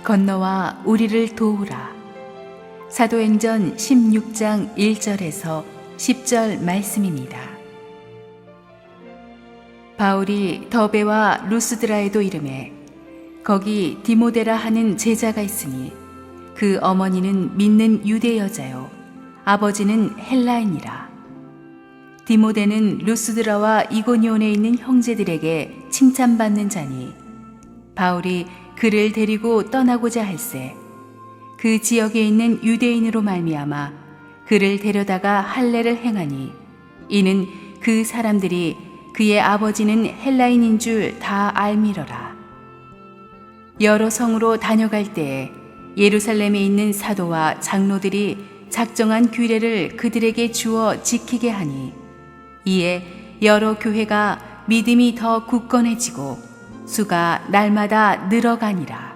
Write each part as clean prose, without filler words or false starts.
건너와 우리를 도우라. 사도행전 16장 1절에서 10절 말씀입니다. 바울이 더베와 루스드라에도 이르매 거기 디모데라 하는 제자가 있으니 그 어머니는 믿는 유대 여자요 아버지는 헬라인이라. 디모데는 루스드라와 이고니온에 있는 형제들에게 칭찬받는 자니 바울이 그를 데리고 떠나고자 할새 그 지역에 있는 유대인으로 말미암아 그를 데려다가 할례를 행하니 이는 그 사람들이 그의 아버지는 헬라인인 줄 다 알미러라. 여러 성으로 다녀갈 때에 예루살렘에 있는 사도와 장로들이 작정한 규례를 그들에게 주어 지키게 하니 이에 여러 교회가 믿음이 더 굳건해지고 수가 날마다 늘어가니라.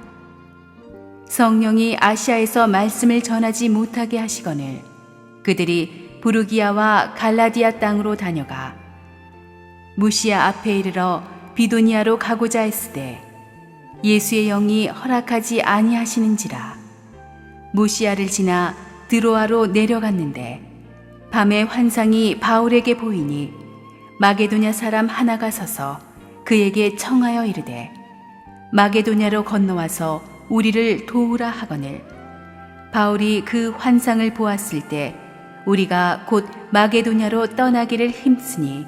성령이 아시아에서 말씀을 전하지 못하게 하시거늘 그들이 부르기아와 갈라디아 땅으로 다녀가 무시아 앞에 이르러 비도니아로 가고자 했으되 예수의 영이 허락하지 아니하시는지라. 무시아를 지나 드로아로 내려갔는데 밤에 환상이 바울에게 보이니 마게도냐 사람 하나가 서서 그에게 청하여 이르되 마게도냐로 건너와서 우리를 도우라 하거늘 바울이 그 환상을 보았을 때 우리가 곧 마게도냐로 떠나기를 힘쓰니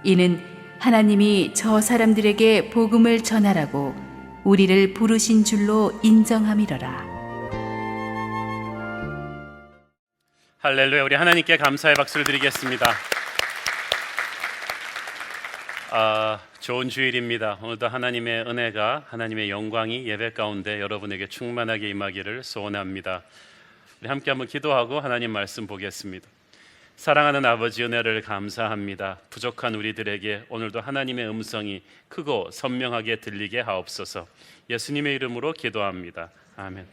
이는 하나님이 저 사람들에게 복음을 전하라고 우리를 부르신 줄로 인정함이러라. 할렐루야. 우리 하나님께 감사의 박수를 드리겠습니다. 좋은 주일입니다. 오늘도 하나님의 은혜가, 하나님의 영광이 예배 가운데 여러분에게 충만하게 임하기를 소원합니다. 우리 함께 한번 기도하고 하나님 말씀 보겠습니다. 사랑하는 아버지, 은혜를 감사합니다. 부족한 우리들에게 오늘도 하나님의 음성이 크고 선명하게 들리게 하옵소서. 예수님의 이름으로 기도합니다. 아멘.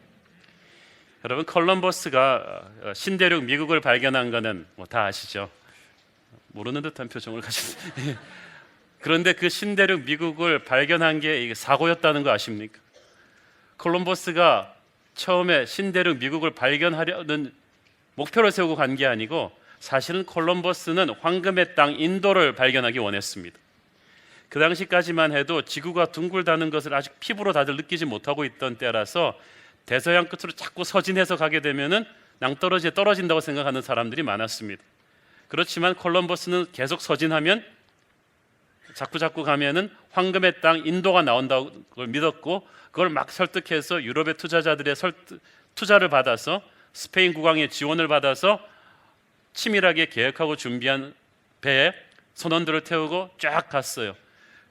여러분, 콜럼버스가 신대륙 미국을 발견한 것은 다 아시죠? 모르는 듯한 표정을 가지고 그런데 그 신대륙 미국을 발견한 게 사고였다는 거 아십니까? 콜럼버스가 처음에 신대륙 미국을 발견하려는 목표를 세우고 간 게 아니고 사실은 콜럼버스는 황금의 땅 인도를 발견하기 원했습니다. 그 당시까지만 해도 지구가 둥글다는 것을 아직 피부로 다들 느끼지 못하고 있던 때라서 대서양 끝으로 자꾸 서진해서 가게 되면은 낭떠러지에 떨어진다고 생각하는 사람들이 많았습니다. 그렇지만 콜럼버스는 계속 서진하면 자꾸 가면은 황금의 땅 인도가 나온다고 걸 믿었고 그걸 막 설득해서 유럽의 투자자들의 투자를 받아서 스페인 국왕의 지원을 받아서 치밀하게 계획하고 준비한 배에 선원들을 태우고 쫙 갔어요.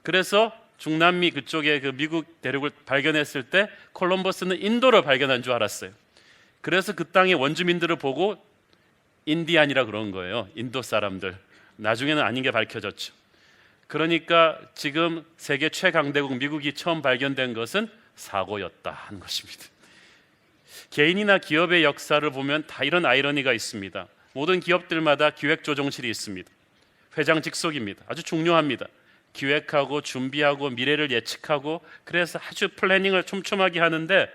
그래서 중남미 그쪽에 그 미국 대륙을 발견했을 때 콜럼버스는 인도를 발견한 줄 알았어요. 그래서 그 땅의 원주민들을 보고 인디안이라 그런 거예요. 인도 사람들. 나중에는 아닌 게 밝혀졌죠. 그러니까 지금 세계 최강대국 미국이 처음 발견된 것은 사고였다 하는 것입니다. 개인이나 기업의 역사를 보면 다 이런 아이러니가 있습니다. 모든 기업들마다 기획조정실이 있습니다. 회장 직속입니다. 아주 중요합니다. 기획하고 준비하고 미래를 예측하고 그래서 아주 플래닝을 촘촘하게 하는데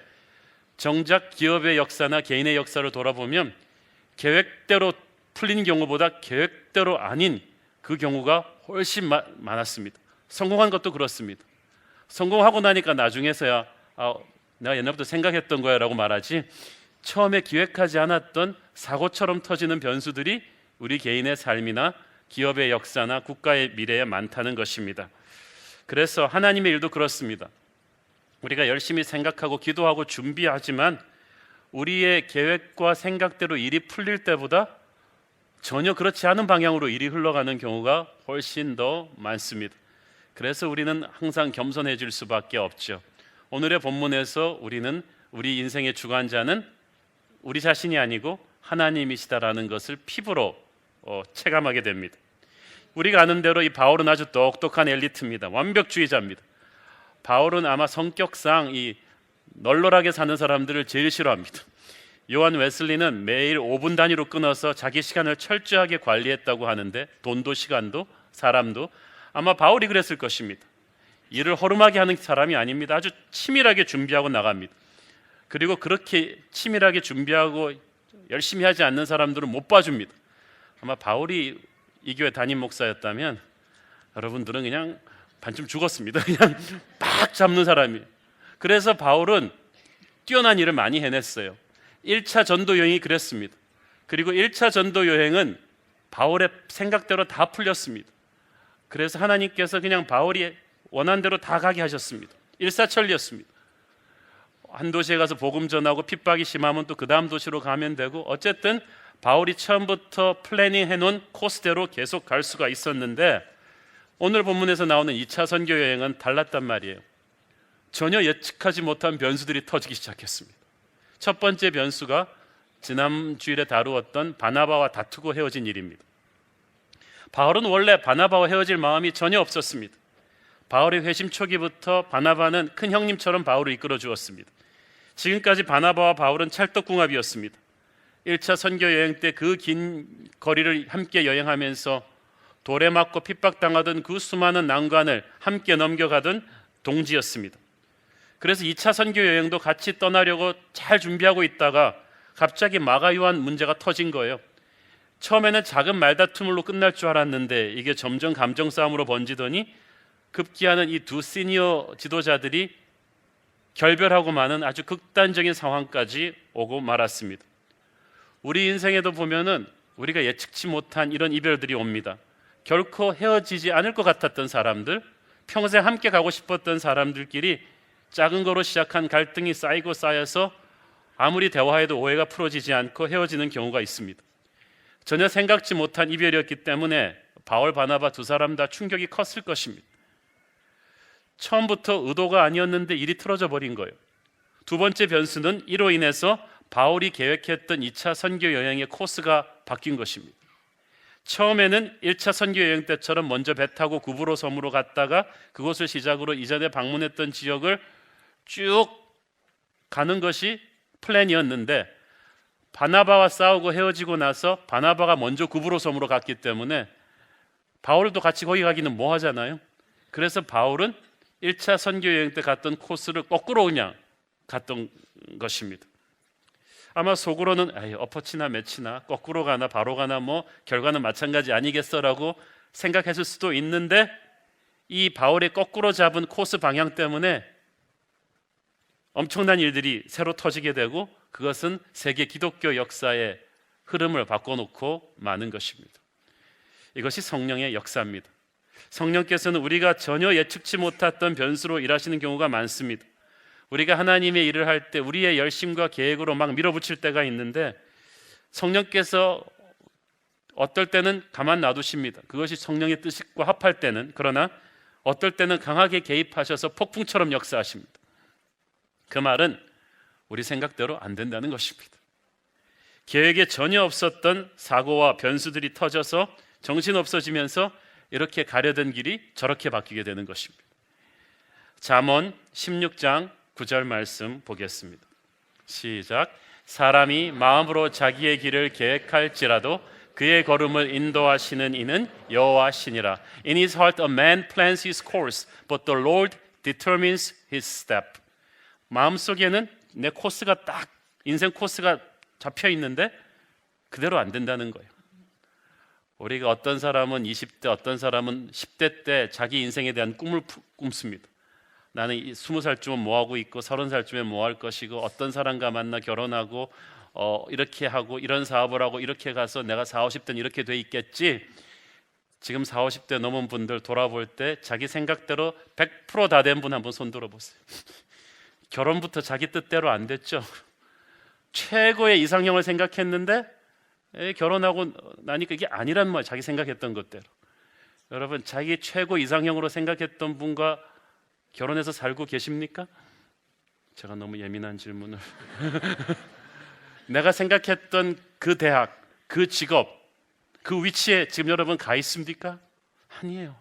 정작 기업의 역사나 개인의 역사를 돌아보면 계획대로 풀린 경우보다 계획대로 아닌 그 경우가 훨씬 많았습니다. 성공한 것도 그렇습니다. 성공하고 나니까 나중에서야 내가 옛날부터 생각했던 거야 라고 말하지 처음에 기획하지 않았던 사고처럼 터지는 변수들이 우리 개인의 삶이나 기업의 역사나 국가의 미래에 많다는 것입니다. 그래서 하나님의 일도 그렇습니다. 우리가 열심히 생각하고 기도하고 준비하지만 우리의 계획과 생각대로 일이 풀릴 때보다 전혀 그렇지 않은 방향으로 일이 흘러가는 경우가 훨씬 더 많습니다. 그래서 우리는 항상 겸손해질 수밖에 없죠. 오늘의 본문에서 우리는 우리 인생의 주관자는 우리 자신이 아니고 하나님이시다라는 것을 피부로 체감하게 됩니다. 우리가 아는 대로 이 바울은 아주 똑똑한 엘리트입니다. 완벽주의자입니다. 바울은 아마 성격상 이 널널하게 사는 사람들을 제일 싫어합니다. 요한 웨슬리는 매일 5분 단위로 끊어서 자기 시간을 철저하게 관리했다고 하는데 돈도 시간도 사람도 아마 바울이 그랬을 것입니다. 일을 허름하게 하는 사람이 아닙니다. 아주 치밀하게 준비하고 나갑니다. 그리고 그렇게 치밀하게 준비하고 열심히 하지 않는 사람들은 못 봐줍니다. 아마 바울이 이 교회 담임 목사였다면 여러분들은 그냥 반쯤 죽었습니다. 그냥 빡 잡는 사람이에요. 그래서 바울은 뛰어난 일을 많이 해냈어요. 1차 전도 여행이 그랬습니다. 그리고 1차 전도 여행은 바울의 생각대로 다 풀렸습니다. 그래서 하나님께서 그냥 바울이 원한 대로 다 가게 하셨습니다. 일사천리였습니다. 한 도시에 가서 복음 전하고 핍박이 심하면 또 그 다음 도시로 가면 되고, 어쨌든 바울이 처음부터 플래닝 해놓은 코스대로 계속 갈 수가 있었는데, 오늘 본문에서 나오는 2차 선교 여행은 달랐단 말이에요. 전혀 예측하지 못한 변수들이 터지기 시작했습니다. 첫 번째 변수가 지난 주일에 다루었던 바나바와 다투고 헤어진 일입니다. 바울은 원래 바나바와 헤어질 마음이 전혀 없었습니다. 바울의 회심 초기부터 바나바는 큰 형님처럼 바울을 이끌어 주었습니다. 지금까지 바나바와 바울은 찰떡궁합이었습니다. 1차 선교 여행 때 그 긴 거리를 함께 여행하면서 돌에 맞고 핍박당하던 그 수많은 난관을 함께 넘겨가던 동지였습니다. 그래서 2차 선교 여행도 같이 떠나려고 잘 준비하고 있다가 갑자기 마가요한 문제가 터진 거예요. 처음에는 작은 말다툼으로 끝날 줄 알았는데 이게 점점 감정 싸움으로 번지더니 급기야는 이 두 시니어 지도자들이 결별하고 마는 아주 극단적인 상황까지 오고 말았습니다. 우리 인생에도 보면은 우리가 예측치 못한 이런 이별들이 옵니다. 결코 헤어지지 않을 것 같았던 사람들, 평생 함께 가고 싶었던 사람들끼리 작은 거로 시작한 갈등이 쌓이고 쌓여서 아무리 대화해도 오해가 풀어지지 않고 헤어지는 경우가 있습니다. 전혀 생각지 못한 이별이었기 때문에 바울, 바나바 두 사람 다 충격이 컸을 것입니다. 처음부터 의도가 아니었는데 일이 틀어져 버린 거예요. 두 번째 변수는 이로 인해서 바울이 계획했던 2차 선교 여행의 코스가 바뀐 것입니다. 처음에는 1차 선교 여행 때처럼 먼저 배 타고 구브로 섬으로 갔다가 그곳을 시작으로 이전에 방문했던 지역을 쭉 가는 것이 플랜이었는데, 바나바와 싸우고 헤어지고 나서 바나바가 먼저 구브로 섬으로 갔기 때문에 바울도 같이 거기 가기는 뭐 하잖아요. 그래서 바울은 1차 선교 여행 때 갔던 코스를 거꾸로 그냥 갔던 것입니다. 아마 속으로는 엎어치나 매치나 거꾸로 가나 바로 가나 뭐 결과는 마찬가지 아니겠어라고 생각했을 수도 있는데, 이 바울의 거꾸로 잡은 코스 방향 때문에 엄청난 일들이 새로 터지게 되고 그것은 세계 기독교 역사의 흐름을 바꿔놓고 마는 것입니다. 이것이 성령의 역사입니다. 성령께서는 우리가 전혀 예측치 못했던 변수로 일하시는 경우가 많습니다. 우리가 하나님의 일을 할 때 우리의 열심과 계획으로 막 밀어붙일 때가 있는데, 성령께서 어떨 때는 가만 놔두십니다. 그것이 성령의 뜻과 합할 때는. 그러나 어떨 때는 강하게 개입하셔서 폭풍처럼 역사하십니다. 그 말은 우리 생각대로 안 된다는 것입니다. 계획에 전혀 없었던 사고와 변수들이 터져서 정신없어지면서 이렇게 가려던 길이 저렇게 바뀌게 되는 것입니다. 잠언 16장 9절 말씀 보겠습니다. 시작. 사람이 마음으로 자기의 길을 계획할지라도 그의 걸음을 인도하시는 이는 여호와시니라. In his heart a man plans his course, but the Lord determines his step. 마음속에는 내 코스가 딱 인생 코스가 잡혀 있는데 그대로 안 된다는 거예요. 우리가 어떤 사람은 20대, 어떤 사람은 10대 때 자기 인생에 대한 꿈을 꿈습니다. 나는 20살쯤은 뭐 하고 있고 30살쯤에 뭐 할 것이고 어떤 사람과 만나 결혼하고 이렇게 하고 이런 사업을 하고 이렇게 가서 내가 40, 50대는 이렇게 돼 있겠지. 지금 40, 50대 넘은 분들 돌아볼 때 자기 생각대로 100% 다 된 분 한번 손 들어보세요. 결혼부터 자기 뜻대로 안 됐죠. 최고의 이상형을 생각했는데 결혼하고 나니까 이게 아니란 말이에요. 자기 생각했던 것대로. 여러분, 자기 최고 이상형으로 생각했던 분과 결혼해서 살고 계십니까? 제가 너무 예민한 질문을. 내가 생각했던 그 대학, 그 직업, 그 위치에 지금 여러분 가 있습니까? 아니에요.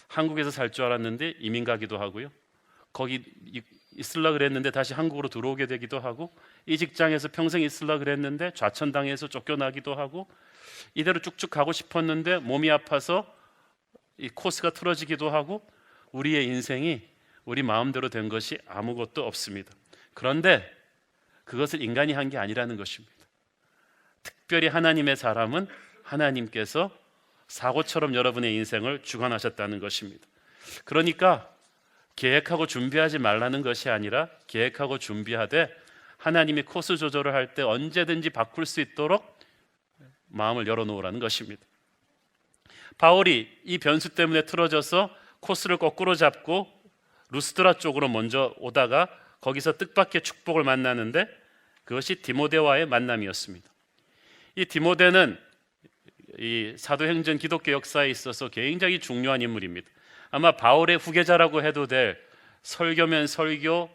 한국에서 살 줄 알았는데 이민 가기도 하고요. 거기 있으려고 그랬는데 다시 한국으로 들어오게 되기도 하고, 이 직장에서 평생 있으려고 그랬는데 좌천당해서 쫓겨나기도 하고, 이대로 쭉쭉 가고 싶었는데 몸이 아파서 이 코스가 틀어지기도 하고, 우리의 인생이 우리 마음대로 된 것이 아무것도 없습니다. 그런데 그것을 인간이 한 게 아니라는 것입니다. 특별히 하나님의 사람은 하나님께서 사고처럼 여러분의 인생을 주관하셨다는 것입니다. 그러니까 계획하고 준비하지 말라는 것이 아니라 계획하고 준비하되 하나님이 코스 조절을 할 때 언제든지 바꿀 수 있도록 마음을 열어놓으라는 것입니다. 바울이 이 변수 때문에 틀어져서 코스를 거꾸로 잡고 루스드라 쪽으로 먼저 오다가 거기서 뜻밖의 축복을 만나는데 그것이 디모데와의 만남이었습니다. 이 디모데는 이 사도행전 기독교 역사에 있어서 굉장히 중요한 인물입니다. 아마 바울의 후계자라고 해도 될 설교면 설교,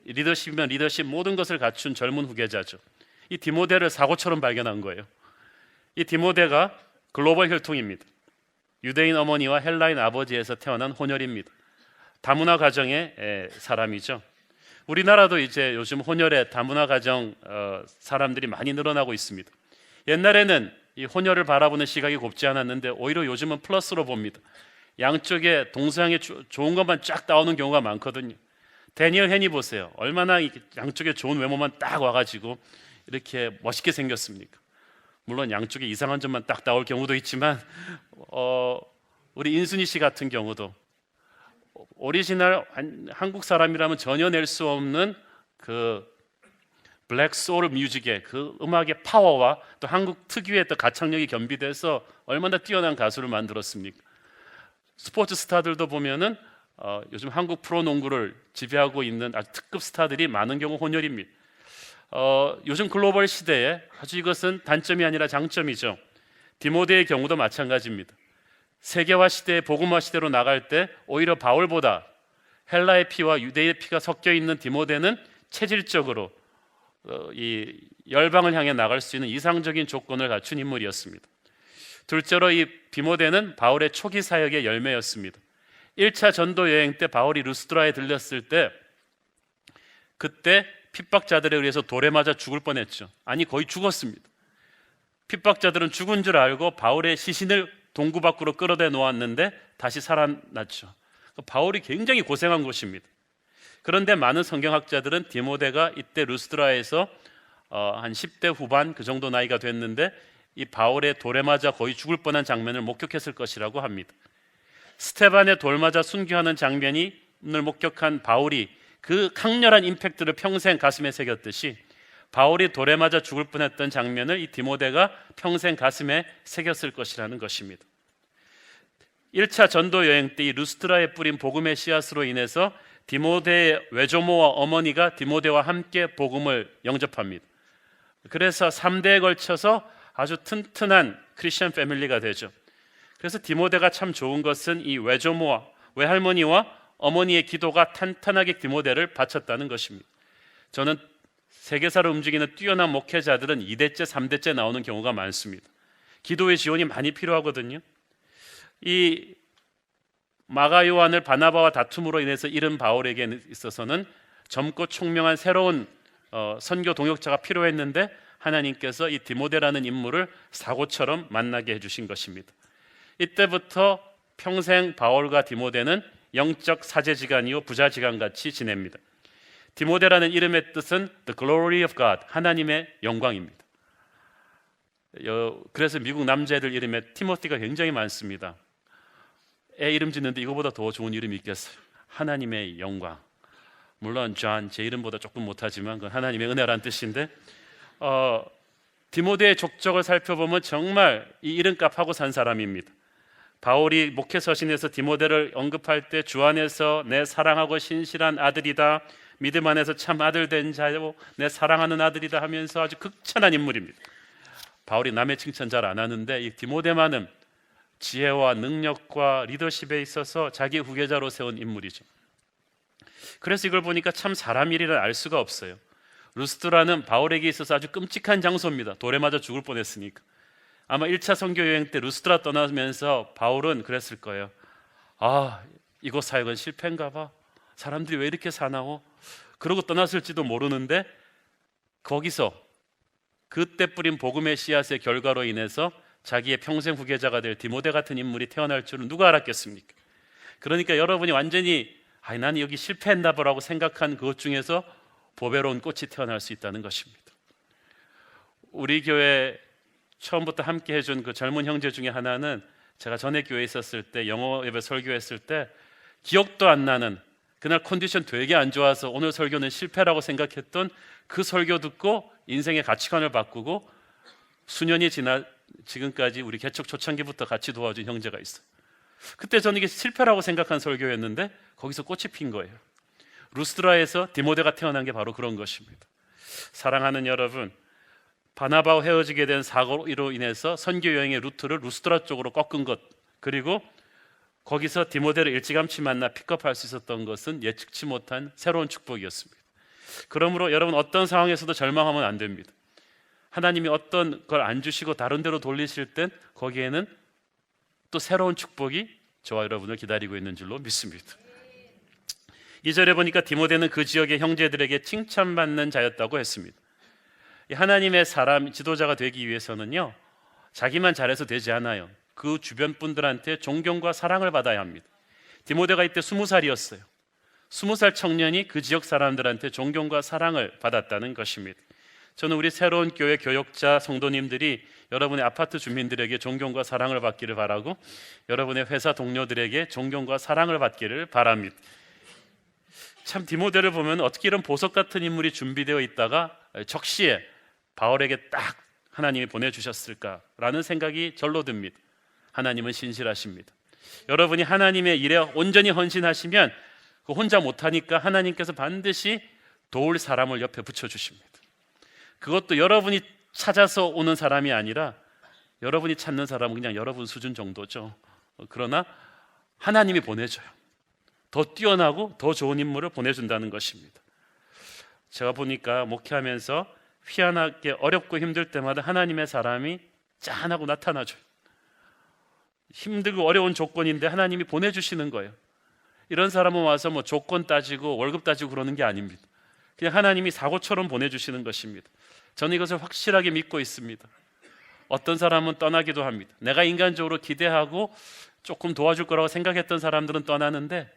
리더십이면 리더십 모든 것을 갖춘 젊은 후계자죠. 이 디모데를 사고처럼 발견한 거예요. 이 디모데가 글로벌 혈통입니다. 유대인 어머니와 헬라인 아버지에서 태어난 혼혈입니다. 다문화 가정의 사람이죠. 우리나라도 이제 요즘 혼혈의 다문화 가정 사람들이 많이 늘어나고 있습니다. 옛날에는 이 혼혈을 바라보는 시각이 곱지 않았는데 오히려 요즘은 플러스로 봅니다. 양쪽에 동서양의 좋은 것만 쫙 나오는 경우가 많거든요. 데니얼 헨이 보세요. 얼마나 양쪽에 좋은 외모만 딱 와가지고 이렇게 멋있게 생겼습니까? 물론 양쪽에 이상한 점만 딱 나올 경우도 있지만 우리 인순이 씨 같은 경우도 오리지널 한국 사람이라면 전혀 낼 수 없는 그 블랙 소울 뮤직의 그 음악의 파워와 또 한국 특유의 또 가창력이 겸비돼서 얼마나 뛰어난 가수를 만들었습니까? 스포츠 스타들도 보면은 요즘 한국 프로농구를 지배하고 있는 아주 특급 스타들이 많은 경우 혼혈입니다. 요즘 글로벌 시대에 아주 이것은 단점이 아니라 장점이죠. 디모데의 경우도 마찬가지입니다. 세계화 시대의 복음화 시대로 나갈 때 오히려 바울보다 헬라의 피와 유대의 피가 섞여 있는 디모데는 체질적으로 이 열방을 향해 나갈 수 있는 이상적인 조건을 갖춘 인물이었습니다. 둘째로 이 디모데는 바울의 초기 사역의 열매였습니다. 1차 전도 여행 때 바울이 루스드라에 들렸을 때 그때 핍박자들에 의해서 돌에 맞아 죽을 뻔했죠. 아니 거의 죽었습니다. 핍박자들은 죽은 줄 알고 바울의 시신을 동구 밖으로 끌어대 놓았는데 다시 살아났죠. 바울이 굉장히 고생한 것입니다. 그런데 많은 성경학자들은 디모데가 이때 루스드라에서 한 10대 후반 그 정도 나이가 됐는데 이 바울의 돌에 맞아 거의 죽을 뻔한 장면을 목격했을 것이라고 합니다. 스테반의 돌 맞아 순교하는 장면을 목격한 바울이 그 강렬한 임팩트를 평생 가슴에 새겼듯이 바울이 돌에 맞아 죽을 뻔했던 장면을 이 디모데가 평생 가슴에 새겼을 것이라는 것입니다. 1차 전도 여행 때 이 루스드라에 뿌린 복음의 씨앗으로 인해서 디모데의 외조모와 어머니가 디모데와 함께 복음을 영접합니다. 그래서 3대에 걸쳐서 아주 튼튼한 크리스천 패밀리가 되죠. 그래서 디모데가 참 좋은 것은 이 외조모와 외할머니와 어머니의 기도가 탄탄하게 디모데를 바쳤다는 것입니다. 저는 세계사를 움직이는 뛰어난 목회자들은 2대째, 3대째 나오는 경우가 많습니다. 기도의 지원이 많이 필요하거든요. 이 마가 요한을 바나바와 다툼으로 인해서 잃은 바울에게 있어서는 젊고 총명한 새로운 선교 동역자가 필요했는데 하나님께서 이 디모데라는 인물을 사고처럼 만나게 해주신 것입니다. 이때부터 평생 바울과 디모데는 영적 사제지간이요 부자지간같이 지냅니다. 디모데라는 이름의 뜻은 The Glory of God, 하나님의 영광입니다. 그래서 미국 남자애들 이름에 티모티가 굉장히 많습니다. 애 이름 짓는데 이거보다 더 좋은 이름이 있겠어요? 하나님의 영광. 물론 존, 제 이름보다 조금 못하지만 그건 하나님의 은혜란 뜻인데 디모데의 족적을 살펴보면 정말 이 이름값하고 산 사람입니다. 바울이 목회 서신에서 디모데를 언급할 때 주 안에서 내 사랑하고 신실한 아들이다, 믿음 안에서 참 아들 된 자요, 내 사랑하는 아들이다 하면서 아주 극찬한 인물입니다. 바울이 남의 칭찬 잘 안 하는데 이 디모데만은 지혜와 능력과 리더십에 있어서 자기 후계자로 세운 인물이죠. 그래서 이걸 보니까 참 사람 일이라 알 수가 없어요. 루스드라는 바울에게 있어서 아주 끔찍한 장소입니다. 돌에 맞아 죽을 뻔했으니까. 아마 1차 선교 여행 때 루스드라 떠나면서 바울은 그랬을 거예요. 아, 이곳 사역은 실패인가 봐. 사람들이 왜 이렇게 사나워? 그러고 떠났을지도 모르는데 거기서 그때 뿌린 복음의 씨앗의 결과로 인해서 자기의 평생 후계자가 될 디모데 같은 인물이 태어날 줄은 누가 알았겠습니까? 그러니까 여러분이 완전히 나는 여기 실패했나 보라고 생각한 그것 중에서 보배로운 꽃이 태어날 수 있다는 것입니다. 우리 교회 처음부터 함께 해준 그 젊은 형제 중에 하나는 제가 전에 교회에 있었을 때 영어 예배 설교했을 때 기억도 안 나는, 그날 컨디션 되게 안 좋아서 오늘 설교는 실패라고 생각했던 그 설교 듣고 인생의 가치관을 바꾸고 수년이 지나 지금까지 우리 개척 초창기부터 같이 도와준 형제가 있어요. 그때 저는 이게 실패라고 생각한 설교였는데 거기서 꽃이 핀 거예요. 루스드라에서 디모데가 태어난 게 바로 그런 것입니다. 사랑하는 여러분, 바나바와 헤어지게 된 사고로 인해서 선교 여행의 루트를 루스드라 쪽으로 꺾은 것, 그리고 거기서 디모데를 일찌감치 만나 픽업할 수 있었던 것은 예측치 못한 새로운 축복이었습니다. 그러므로 여러분, 어떤 상황에서도 절망하면 안 됩니다. 하나님이 어떤 걸 안 주시고 다른 데로 돌리실 땐 거기에는 또 새로운 축복이 저와 여러분을 기다리고 있는 줄로 믿습니다. 2절에 보니까 디모데는 그 지역의 형제들에게 칭찬받는 자였다고 했습니다. 하나님의 사람, 지도자가 되기 위해서는요, 자기만 잘해서 되지 않아요. 그 주변 분들한테 존경과 사랑을 받아야 합니다. 디모데가 이때 20살이었어요. 20살 청년이 그 지역 사람들한테 존경과 사랑을 받았다는 것입니다. 저는 우리 새로운 교회 교역자 성도님들이 여러분의 아파트 주민들에게 존경과 사랑을 받기를 바라고, 여러분의 회사 동료들에게 존경과 사랑을 받기를 바랍니다. 참, 디모데를 보면 어떻게 이런 보석 같은 인물이 준비되어 있다가 적시에 바울에게 딱 하나님이 보내주셨을까라는 생각이 절로 듭니다. 하나님은 신실하십니다. 여러분이 하나님의 일에 온전히 헌신하시면 그 혼자 못하니까 하나님께서 반드시 도울 사람을 옆에 붙여주십니다. 그것도 여러분이 찾아서 오는 사람이 아니라 여러분이 찾는 사람은 그냥 여러분 수준 정도죠. 그러나 하나님이 보내줘요. 더 뛰어나고 더 좋은 인물을 보내준다는 것입니다. 제가 보니까 목회하면서 희한하게 어렵고 힘들 때마다 하나님의 사람이 짠하고 나타나줘요. 힘들고 어려운 조건인데 하나님이 보내주시는 거예요. 이런 사람은 와서 뭐 조건 따지고 월급 따지고 그러는 게 아닙니다. 그냥 하나님이 사고처럼 보내주시는 것입니다. 저는 이것을 확실하게 믿고 있습니다. 어떤 사람은 떠나기도 합니다. 내가 인간적으로 기대하고 조금 도와줄 거라고 생각했던 사람들은 떠나는데,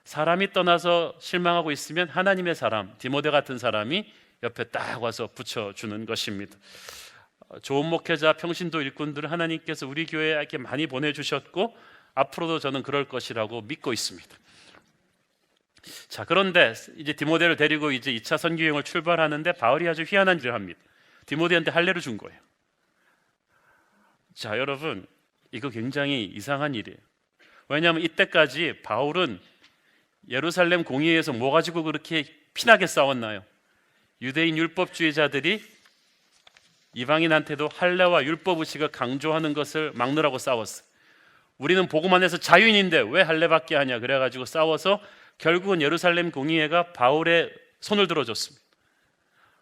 사람이 떠나서 실망하고 있으면 하나님의 사람, 디모데 같은 사람이 옆에 딱 와서 붙여주는 것입니다. 좋은 목회자, 평신도 일꾼들을 하나님께서 우리 교회에 이렇게 많이 보내주셨고 앞으로도 저는 그럴 것이라고 믿고 있습니다. 자, 그런데 이제 디모데를 데리고 이제 2차 선교 여행을 출발하는데 바울이 아주 희한한 일을 합니다. 디모데한테 할례를 준 거예요. 자, 여러분, 이거 굉장히 이상한 일이에요. 왜냐하면 이때까지 바울은 예루살렘 공의회에서 뭐 가지고 그렇게 피나게 싸웠나요? 유대인 율법주의자들이 이방인한테도 할례와 율법 의식을 강조하는 것을 막느라고 싸웠어요. 우리는 복음 안에서 자유인인데 왜 할례받게 하냐, 그래가지고 싸워서 결국은 예루살렘 공의회가 바울의 손을 들어줬습니다.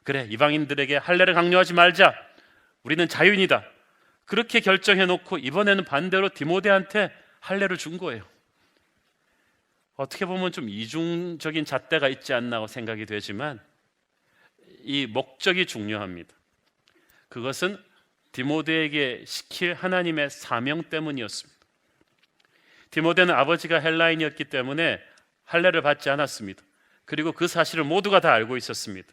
그래, 이방인들에게 할례를 강요하지 말자, 우리는 자유인이다, 그렇게 결정해놓고 이번에는 반대로 디모데한테 할례를 준 거예요. 어떻게 보면 좀 이중적인 잣대가 있지 않나 생각이 되지만 이 목적이 중요합니다. 그것은 디모데에게 시킬 하나님의 사명 때문이었습니다. 디모데는 아버지가 헬라인이었기 때문에 할례를 받지 않았습니다. 그리고 그 사실을 모두가 다 알고 있었습니다.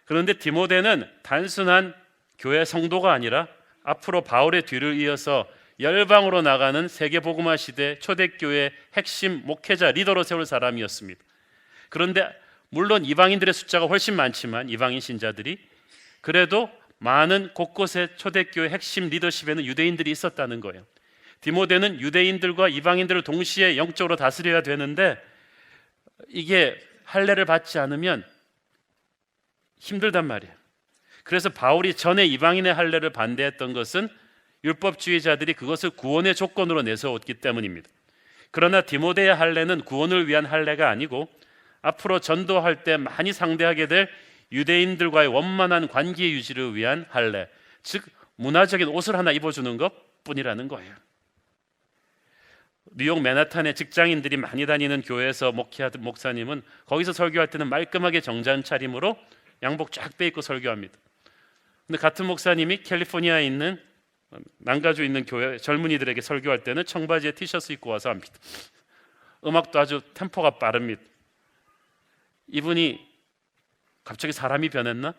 그런데 디모데는 단순한 교회 성도가 아니라 앞으로 바울의 뒤를 이어서 열방으로 나가는 세계복음화 시대 초대교회 핵심 목회자, 리더로 세울 사람이었습니다. 그런데 물론 이방인들의 숫자가 훨씬 많지만 이방인 신자들이, 그래도 많은 곳곳에 초대교회 핵심 리더십에는 유대인들이 있었다는 거예요. 디모데는 유대인들과 이방인들을 동시에 영적으로 다스려야 되는데 이게 할례를 받지 않으면 힘들단 말이에요. 그래서 바울이 전에 이방인의 할례를 반대했던 것은 율법주의자들이 그것을 구원의 조건으로 내세웠기 때문입니다. 그러나 디모데의 할례는 구원을 위한 할례가 아니고 앞으로 전도할 때 많이 상대하게 될 유대인들과의 원만한 관계 유지를 위한 할례, 즉 문화적인 옷을 하나 입어주는 것뿐이라는 거예요. 뉴욕 맨하탄에 직장인들이 많이 다니는 교회에서 목회하던 목사님은 거기서 설교할 때는 말끔하게 정장 차림으로 양복 쫙 빼입고 설교합니다. 근데 같은 목사님이 캘리포니아에 있는 난가주에 있는 교회 젊은이들에게 설교할 때는 청바지에 티셔츠 입고 와서 합니다. 음악도 아주 템포가 빠릅니다. 이분이 갑자기 사람이 변했나?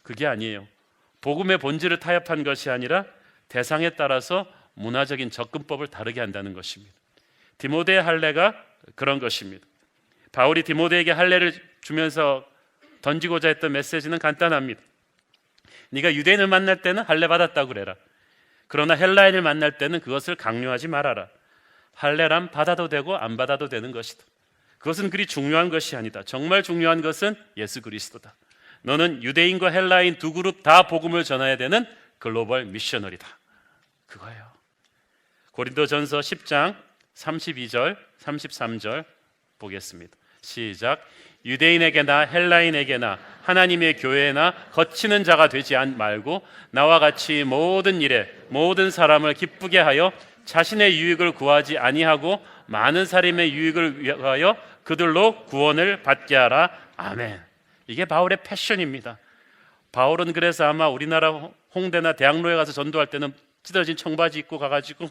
그게 아니에요. 복음의 본질을 타협한 것이 아니라 대상에 따라서 문화적인 접근법을 다르게 한다는 것입니다. 디모데의 할례가 그런 것입니다. 바울이 디모데에게 할례를 주면서 던지고자 했던 메시지는 간단합니다. 네가 유대인을 만날 때는 할례 받았다고 그래라. 그러나 헬라인을 만날 때는 그것을 강요하지 말아라. 할례란 받아도 되고 안 받아도 되는 것이다. 그것은 그리 중요한 것이 아니다. 정말 중요한 것은 예수 그리스도다. 너는 유대인과 헬라인 두 그룹 다 복음을 전해야 되는 글로벌 미셔너리다. 그거예요. 고린도전서 10장 32절 33절 보겠습니다. 시작. 유대인에게나 헬라인에게나 하나님의 교회나 거치는 자가 되지 말고 나와 같이 모든 일에 모든 사람을 기쁘게 하여 자신의 유익을 구하지 아니하고 많은 사람의 유익을 위하여 그들로 구원을 받게 하라. 아멘. 이게 바울의 패션입니다. 바울은 그래서 아마 우리나라 홍대나 대학로에 가서 전도할 때는 찢어진 청바지 입고 가가지고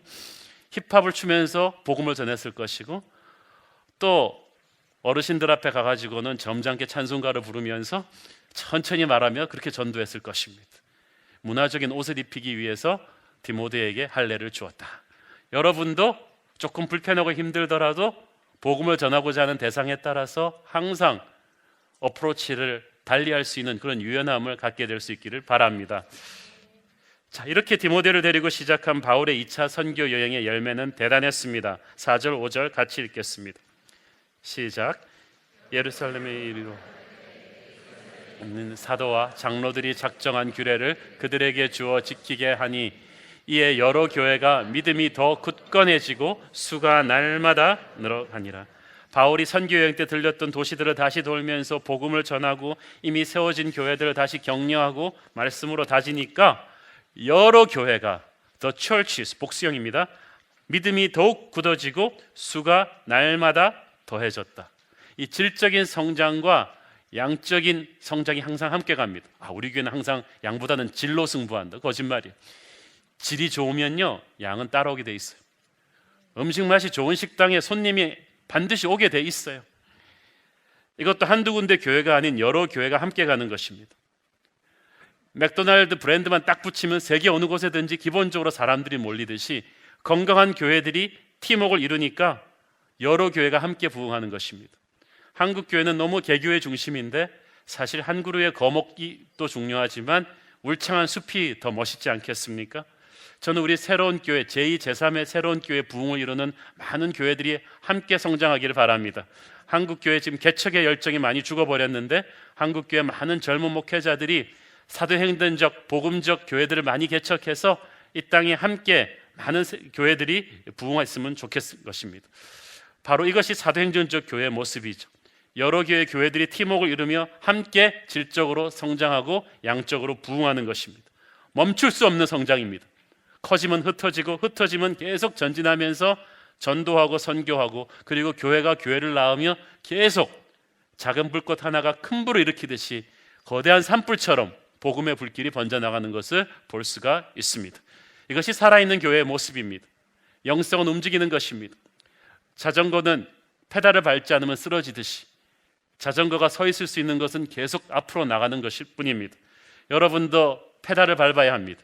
힙합을 추면서 복음을 전했을 것이고, 또 어르신들 앞에 가가지고는 점잖게 찬송가를 부르면서 천천히 말하며 그렇게 전도했을 것입니다. 문화적인 옷을 입히기 위해서 디모데에게 할례를 주었다. 여러분도 조금 불편하고 힘들더라도 복음을 전하고자 하는 대상에 따라서 항상 어프로치를 달리할 수 있는 그런 유연함을 갖게 될 수 있기를 바랍니다. 자, 이렇게 디모데를 데리고 시작한 바울의 2차 선교 여행의 열매는 대단했습니다. 4절 5절 같이 읽겠습니다. 시작. 예루살렘에 이르러 있는 사도와 장로들이 작정한 규례를 그들에게 주어 지키게 하니 이에 여러 교회가 믿음이 더 굳건해지고 수가 날마다 늘어가니라. 바울이 선교 여행 때 들렸던 도시들을 다시 돌면서 복음을 전하고 이미 세워진 교회들을 다시 격려하고 말씀으로 다지니까 여러 교회가 the churches 복수형입니다. 믿음이 더욱 굳어지고 수가 날마다 더해졌다. 이 질적인 성장과 양적인 성장이 항상 함께 갑니다. 우리 교회는 항상 양보다는 질로 승부한다. 거짓말이에요. 질이 좋으면요 양은 따라오게 돼 있어요. 음식 맛이 좋은 식당에 손님이 반드시 오게 돼 있어요. 이것도 한두 군데 교회가 아닌 여러 교회가 함께 가는 것입니다. 맥도날드 브랜드만 딱 붙이면 세계 어느 곳에든지 기본적으로 사람들이 몰리듯이 건강한 교회들이 팀워크를 이루니까 여러 교회가 함께 부흥하는 것입니다. 한국 교회는 너무 개교의 중심인데 사실 한 그루의 거목이 또 중요하지만 울창한 숲이 더 멋있지 않겠습니까? 저는 우리 새로운 교회, 제2, 제3의 새로운 교회 부흥을 이루는 많은 교회들이 함께 성장하기를 바랍니다. 한국 교회 지금 개척의 열정이 많이 죽어버렸는데 한국 교회 많은 젊은 목회자들이 사도행전적 복음적 교회들을 많이 개척해서 이 땅에 함께 많은 교회들이 부흥했으면 좋겠을 것입니다. 바로 이것이 사도행전적 교회의 모습이죠. 여러 개의 교회들이 팀워크를 이루며 함께 질적으로 성장하고 양적으로 부흥하는 것입니다. 멈출 수 없는 성장입니다. 커지면 흩어지고 흩어지면 계속 전진하면서 전도하고 선교하고 그리고 교회가 교회를 낳으며 계속 작은 불꽃 하나가 큰 불을 일으키듯이 거대한 산불처럼 복음의 불길이 번져나가는 것을 볼 수가 있습니다. 이것이 살아있는 교회의 모습입니다. 영성은 움직이는 것입니다. 자전거는 페달을 밟지 않으면 쓰러지듯이 자전거가 서 있을 수 있는 것은 계속 앞으로 나가는 것일 뿐입니다. 여러분도 페달을 밟아야 합니다.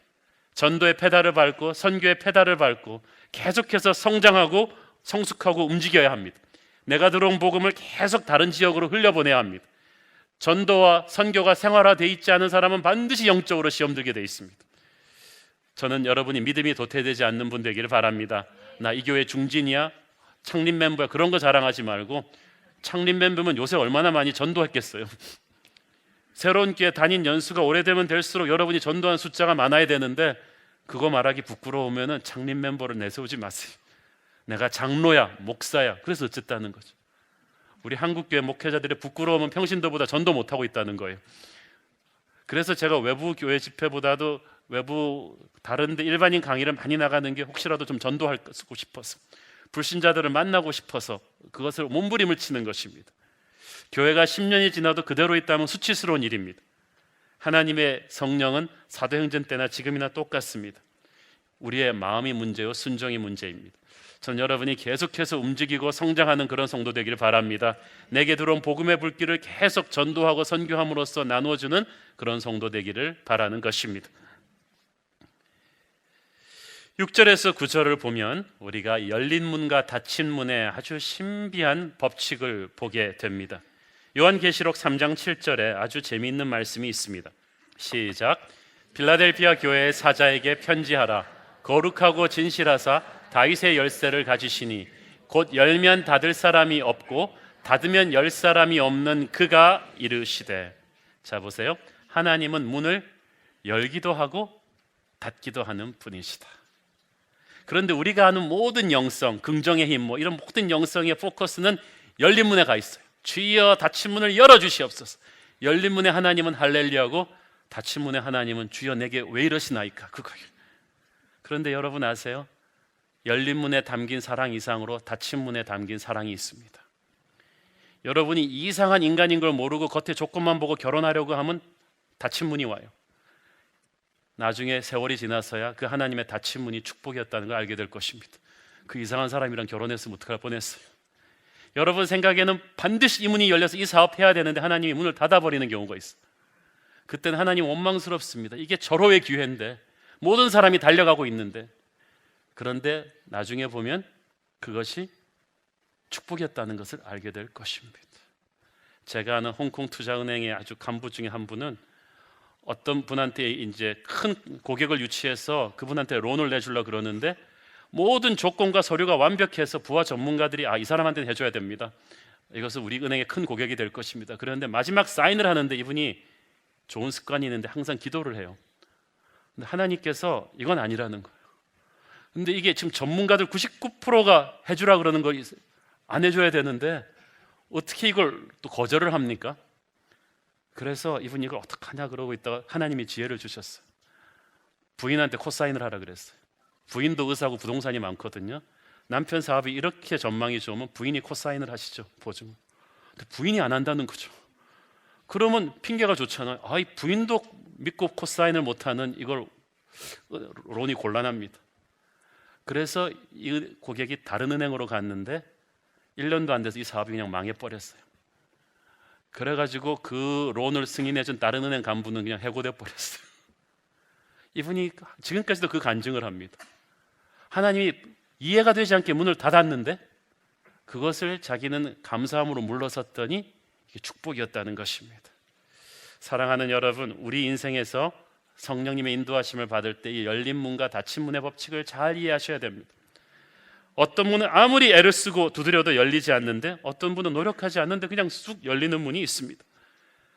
전도의 페달을 밟고 선교의 페달을 밟고 계속해서 성장하고 성숙하고 움직여야 합니다. 내가 들어온 복음을 계속 다른 지역으로 흘려보내야 합니다. 전도와 선교가 생활화되어 있지 않은 사람은 반드시 영적으로 시험 들게 되어 있습니다. 저는 여러분이 믿음이 도태되지 않는 분 되기를 바랍니다. 나 이 교회 중진이야, 창립 멤버야, 그런 거 자랑하지 말고 창립 멤버면 요새 얼마나 많이 전도했겠어요. 새로운 교회 다닌 연수가 오래되면 될수록 여러분이 전도한 숫자가 많아야 되는데 그거 말하기 부끄러우면 창립 멤버를 내세우지 마세요. 내가 장로야, 목사야, 그래서 어쨌다는 거죠. 우리 한국교회 목회자들의 부끄러움은 평신도보다 전도 못하고 있다는 거예요. 그래서 제가 외부 교회 집회보다도 외부 다른데 일반인 강의를 많이 나가는 게 혹시라도 좀 전도하고 싶어서, 불신자들을 만나고 싶어서 그것을 몸부림을 치는 것입니다. 교회가 10년이 지나도 그대로 있다면 수치스러운 일입니다. 하나님의 성령은 사도행전 때나 지금이나 똑같습니다. 우리의 마음이 문제요, 순종이 문제입니다. 전 여러분이 계속해서 움직이고 성장하는 그런 성도 되기를 바랍니다. 내게 들어온 복음의 불길을 계속 전도하고 선교함으로써 나누어주는 그런 성도 되기를 바라는 것입니다. 6절에서 9절을 보면 우리가 열린 문과 닫힌 문의 아주 신비한 법칙을 보게 됩니다. 요한계시록 3장 7절에 아주 재미있는 말씀이 있습니다. 시작. 필라델피아 교회의 사자에게 편지하라. 거룩하고 진실하사 다윗의 열쇠를 가지시니 곧 열면 닫을 사람이 없고 닫으면 열 사람이 없는 그가 이르시되. 자 보세요. 하나님은 문을 열기도 하고 닫기도 하는 분이시다. 그런데 우리가 아는 모든 영성, 긍정의 힘, 이런 모든 영성의 포커스는 열린 문에 가 있어요. 주여 닫힌 문을 열어주시옵소서. 열린 문에 하나님은 할렐루야고 닫힌 문에 하나님은 주여 내게 왜 이러시나이까 그거예요. 그런데 여러분 아세요? 열린 문에 담긴 사랑 이상으로 닫힌 문에 담긴 사랑이 있습니다. 여러분이 이상한 인간인 걸 모르고 겉에 조건만 보고 결혼하려고 하면 닫힌 문이 와요. 나중에 세월이 지나서야 그 하나님의 닫힌 문이 축복이었다는 걸 알게 될 것입니다. 그 이상한 사람이랑 결혼했으면 어떡할 뻔했어요. 여러분 생각에는 반드시 이 문이 열려서 이 사업해야 되는데 하나님이 문을 닫아버리는 경우가 있어요. 그때는 하나님 원망스럽습니다. 이게 절호의 기회인데 모든 사람이 달려가고 있는데, 그런데 나중에 보면 그것이 축복이었다는 것을 알게 될 것입니다. 제가 아는 홍콩 투자은행의 아주 간부 중에 한 분은 어떤 분한테 이제 큰 고객을 유치해서 그분한테 론을 내주려고 그러는데 모든 조건과 서류가 완벽해서 부하 전문가들이 이 사람한테는 해줘야 됩니다. 이것은 우리 은행의 큰 고객이 될 것입니다. 그런데 마지막 사인을 하는데 이분이 좋은 습관이 있는데 항상 기도를 해요. 근데 하나님께서 이건 아니라는 거예요. 근데 이게 지금 전문가들 99%가 해주라 그러는 거 안 해줘야 되는데 어떻게 이걸 또 거절을 합니까? 그래서 이분이 이걸 어떡하냐 그러고 있다가 하나님이 지혜를 주셨어요. 부인한테 코사인을 하라 그랬어요. 부인도 의사고 부동산이 많거든요. 남편 사업이 이렇게 전망이 좋으면 부인이 코사인을 하시죠. 보증. 근데 부인이 안 한다는 거죠. 그러면 핑계가 좋잖아요. 이 부인도 믿고 코사인을 못하는 이걸 론이 곤란합니다. 그래서 이 고객이 다른 은행으로 갔는데 1년도 안 돼서 이 사업이 그냥 망해버렸어요. 그래가지고 그 론을 승인해준 다른 은행 간부는 그냥 해고돼 버렸어요. 이분이 지금까지도 그 간증을 합니다. 하나님이 이해가 되지 않게 문을 닫았는데 그것을 자기는 감사함으로 물러섰더니 이게 축복이었다는 것입니다. 사랑하는 여러분, 우리 인생에서 성령님의 인도하심을 받을 때 이 열린 문과 닫힌 문의 법칙을 잘 이해하셔야 됩니다. 어떤 문은 아무리 애를 쓰고 두드려도 열리지 않는데 어떤 분은 노력하지 않는데 그냥 쑥 열리는 문이 있습니다.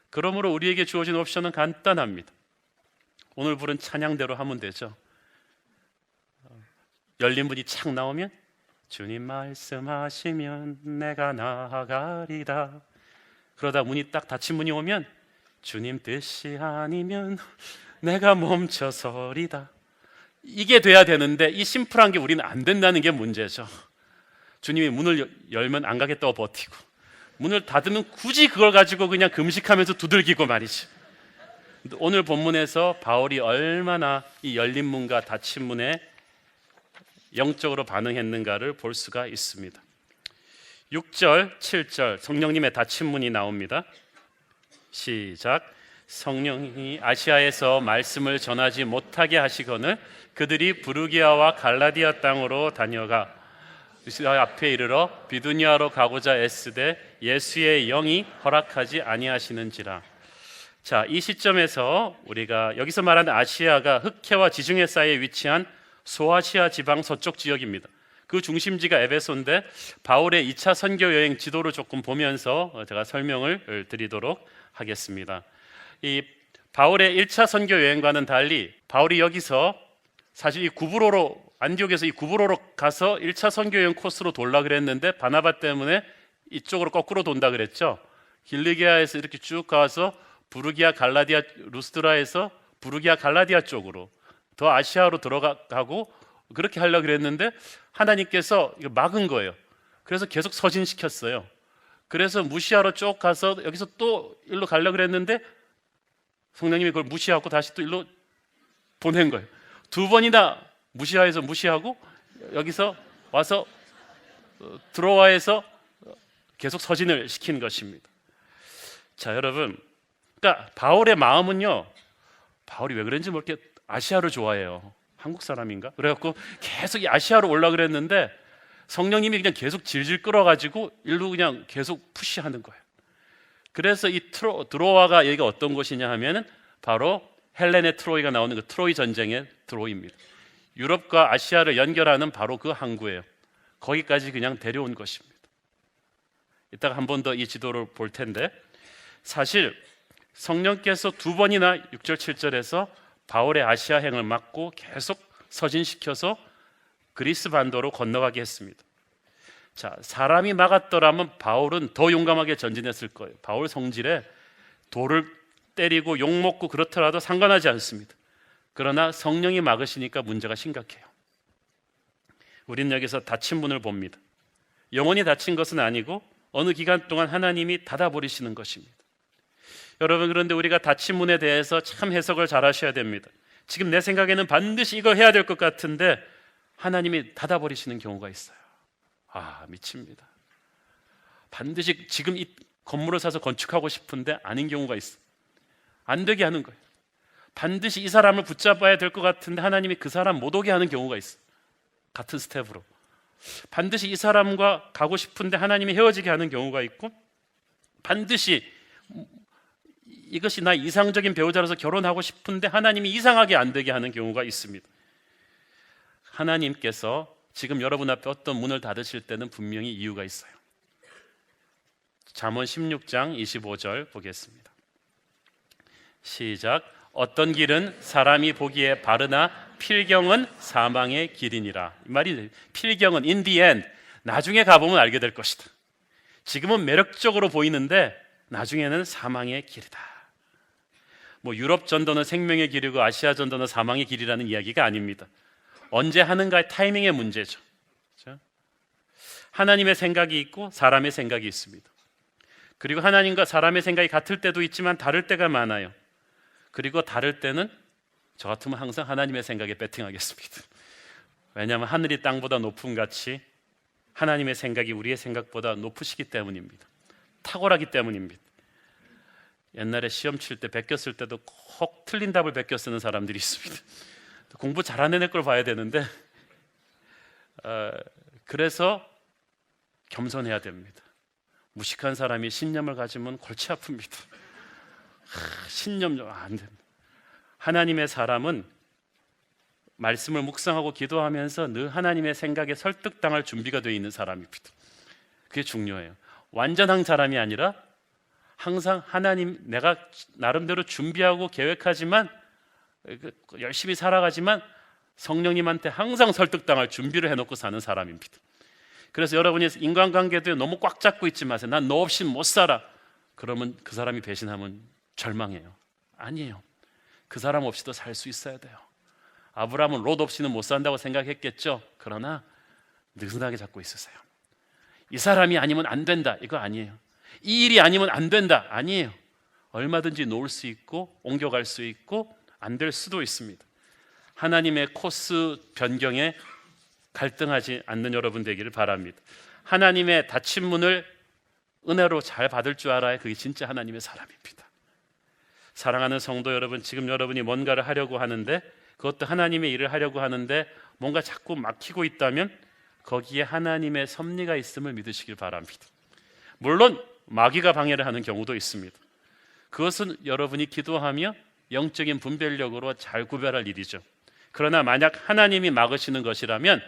그러므로 우리에게 주어진 옵션은 간단합니다. 오늘 부른 찬양대로 하면 되죠. 열린 문이 착 나오면 주님 말씀하시면 내가 나아가리다. 그러다 문이 딱 닫힌 문이 오면 주님 뜻이 아니면 내가 멈춰서리다. 이게 돼야 되는데 이 심플한 게 우리는 안 된다는 게 문제죠. 주님이 문을 열면 안 가겠다고 버티고 문을 닫으면 굳이 그걸 가지고 그냥 금식하면서 두들기고 말이죠. 오늘 본문에서 바울이 얼마나 이 열린 문과 닫힌 문에 영적으로 반응했는가를 볼 수가 있습니다. 6절, 7절 성령님의 닫힌 문이 나옵니다. 시작. 성령이 아시아에서 말씀을 전하지 못하게 하시거늘 그들이 부르기아와 갈라디아 땅으로 다녀가 앞에 이르러 비두니아로 가고자 애쓰되 예수의 영이 허락하지 아니하시는지라. 자, 이 시점에서 우리가 여기서 말하는 아시아가 흑해와 지중해 사이에 위치한 소아시아 지방 서쪽 지역입니다. 그 중심지가 에베소인데 바울의 2차 선교 여행 지도를 조금 보면서 제가 설명을 드리도록 하겠습니다. 이 바울의 1차 선교 여행과는 달리 바울이 여기서 사실 이 구브로로 안디옥에서 이 구브로로 가서 1차 선교 여행 코스로 돌라 그랬는데 바나바 때문에 이쪽으로 거꾸로 돈다 그랬죠. 길리기아에서 이렇게 쭉 가서 부르기아 갈라디아 루스드라에서 부르기아 갈라디아 쪽으로 더 아시아로 들어가고 그렇게 하려고 그랬는데 하나님께서 이거 막은 거예요. 그래서 계속 서진시켰어요. 그래서 무시하러 쭉 가서 여기서 또 일로 가려고 그랬는데 성령님이 그걸 무시하고 다시 또 일로 보낸 거예요. 두 번이나 무시하고 여기서 와서 드로아에서 계속 서진을 시킨 것입니다. 자, 여러분, 그러니까 바울의 마음은요, 바울이 왜 그런지 모르게 아시아를 좋아해요. 한국 사람인가? 그래갖고 계속 이 아시아로 올라 그랬는데 성령님이 그냥 계속 질질 끌어가지고 일로 그냥 계속 푸시하는 거예요. 그래서 이 드로아가 여기가 어떤 곳이냐 하면은 바로 헬렌의 트로이가 나오는 그 트로이 전쟁의 트로이입니다. 유럽과 아시아를 연결하는 바로 그 항구예요. 거기까지 그냥 데려온 것입니다. 이따가 한 번 더 이 지도를 볼 텐데, 사실 성령께서 두 번이나 6절 7절에서 바울의 아시아행을 막고 계속 서진시켜서 그리스 반도로 건너가게 했습니다. 자, 사람이 막았더라면 바울은 더 용감하게 전진했을 거예요. 바울 성질에 돌을 때리고 욕먹고 그렇더라도 상관하지 않습니다. 그러나 성령이 막으시니까 문제가 심각해요. 우리는 여기서 닫힌 문을 봅니다. 영원히 닫힌 것은 아니고 어느 기간 동안 하나님이 닫아버리시는 것입니다. 여러분, 그런데 우리가 닫힌 문에 대해서 참 해석을 잘 하셔야 됩니다. 지금 내 생각에는 반드시 이걸 해야 될 것 같은데 하나님이 닫아버리시는 경우가 있어요. 아, 미칩니다. 반드시 지금 이 건물을 사서 건축하고 싶은데 아닌 경우가 있어. 안 되게 하는 거예요. 반드시 이 사람을 붙잡아야 될 것 같은데 하나님이 그 사람 못 오게 하는 경우가 있어. 같은 스텝으로. 반드시 이 사람과 가고 싶은데 하나님이 헤어지게 하는 경우가 있고, 반드시 이것이 나 이상적인 배우자로서 결혼하고 싶은데 하나님이 이상하게 안 되게 하는 경우가 있습니다. 하나님께서 지금 여러분 앞에 어떤 문을 닫으실 때는 분명히 이유가 있어요. 잠언 16장 25절 보겠습니다. 시작. 어떤 길은 사람이 보기에 바르나 필경은 사망의 길이니라. 이 말이 필경은 in the end, 나중에 가보면 알게 될 것이다. 지금은 매력적으로 보이는데 나중에는 사망의 길이다. 뭐 유럽 전도는 생명의 길이고 아시아 전도는 사망의 길이라는 이야기가 아닙니다. 언제 하는가의 타이밍의 문제죠. 그렇죠? 하나님의 생각이 있고 사람의 생각이 있습니다. 그리고 하나님과 사람의 생각이 같을 때도 있지만 다를 때가 많아요. 그리고 다를 때는 저 같으면 항상 하나님의 생각에 배팅하겠습니다. 왜냐하면 하늘이 땅보다 높음 같이 하나님의 생각이 우리의 생각보다 높으시기 때문입니다. 탁월하기 때문입니다. 옛날에 시험 칠 때 베꼈을 때도 꼭 틀린 답을 베껴 쓰는 사람들이 있습니다. 공부 잘하는 애 걸 봐야 되는데 그래서 겸손해야 됩니다. 무식한 사람이 신념을 가지면 골치 아픕니다. 신념 안 됩니다. 하나님의 사람은 말씀을 묵상하고 기도하면서 늘 하나님의 생각에 설득당할 준비가 되어 있는 사람입니다. 그게 중요해요. 완전한 사람이 아니라 항상 하나님, 내가 나름대로 준비하고 계획하지만 열심히 살아가지만 성령님한테 항상 설득당할 준비를 해놓고 사는 사람입니다. 그래서 여러분이 인간관계도 너무 꽉 잡고 있지 마세요. 난 너 없이 못 살아. 그러면 그 사람이 배신하면 절망해요. 아니에요. 그 사람 없이도 살 수 있어야 돼요. 아브라함은 롯 없이는 못 산다고 생각했겠죠. 그러나 느슨하게 잡고 있으세요. 이 사람이 아니면 안 된다, 이거 아니에요. 이 일이 아니면 안 된다, 아니에요. 얼마든지 놓을 수 있고 옮겨갈 수 있고 안 될 수도 있습니다. 하나님의 코스 변경에 갈등하지 않는 여러분 되기를 바랍니다. 하나님의 닫힌 문을 은혜로 잘 받을 줄 알아야 그게 진짜 하나님의 사람입니다. 사랑하는 성도 여러분, 지금 여러분이 뭔가를 하려고 하는데, 그것도 하나님의 일을 하려고 하는데 뭔가 자꾸 막히고 있다면 거기에 하나님의 섭리가 있음을 믿으시길 바랍니다. 물론 마귀가 방해를 하는 경우도 있습니다. 그것은 여러분이 기도하며 영적인 분별력으로 잘 구별할 일이죠. 그러나 만약 하나님이 막으시는 것이라면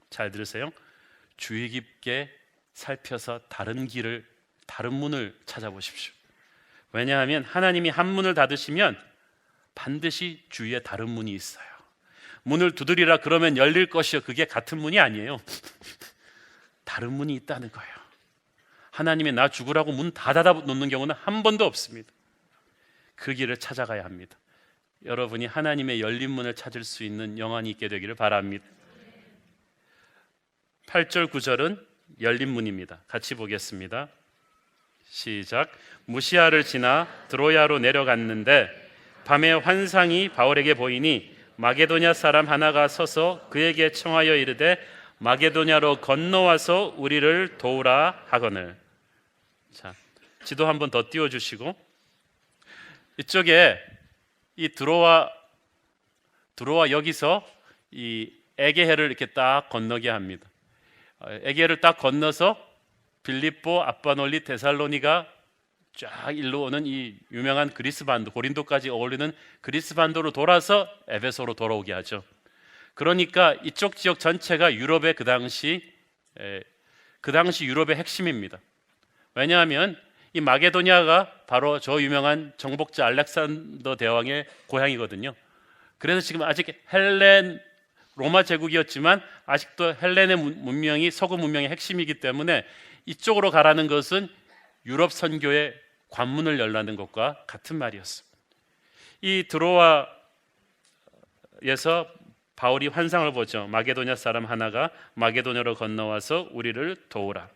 잘 들으세요. 주의 깊게 살펴서 다른 길을, 다른 문을 찾아보십시오. 왜냐하면 하나님이 한 문을 닫으시면 반드시 주위에 다른 문이 있어요. 문을 두드리라 그러면 열릴 것이요, 그게 같은 문이 아니에요. 다른 문이 있다는 거예요. 하나님이 나 죽으라고 문 다 닫아 놓는 경우는 한 번도 없습니다. 그 길을 찾아가야 합니다. 여러분이 하나님의 열린 문을 찾을 수 있는 영안이 있게 되기를 바랍니다. 8절 9절은 열린 문입니다. 같이 보겠습니다. 시작. 무시아를 지나 드로야로 내려갔는데 밤에 환상이 바울에게 보이니 마게도냐 사람 하나가 서서 그에게 청하여 이르되 마게도냐로 건너와서 우리를 도우라 하거늘. 자, 지도 한번 더 띄워주시고, 이쪽에 이 드로아 여기서 이 에게해를 이렇게 딱 건너게 합니다. 에게해를 딱 건너서 빌립보, 아빠놀리, 데살로니가 쫙 일로 오는 이 유명한 그리스 반도, 고린도까지 어울리는 그리스 반도로 돌아서 에베소로 돌아오게 하죠. 그러니까 이쪽 지역 전체가 유럽의 그 당시 유럽의 핵심입니다. 왜냐하면 이 마게도냐가 바로 저 유명한 정복자 알렉산더 대왕의 고향이거든요. 그래서 지금 아직 로마 제국이었지만 아직도 헬렌의 문명이 서구 문명의 핵심이기 때문에 이쪽으로 가라는 것은 유럽 선교의 관문을 열라는 것과 같은 말이었습니다. 이 드로아에서 바울이 환상을 보죠. 마게도냐 사람 하나가 마게도냐로 건너와서 우리를 도우라.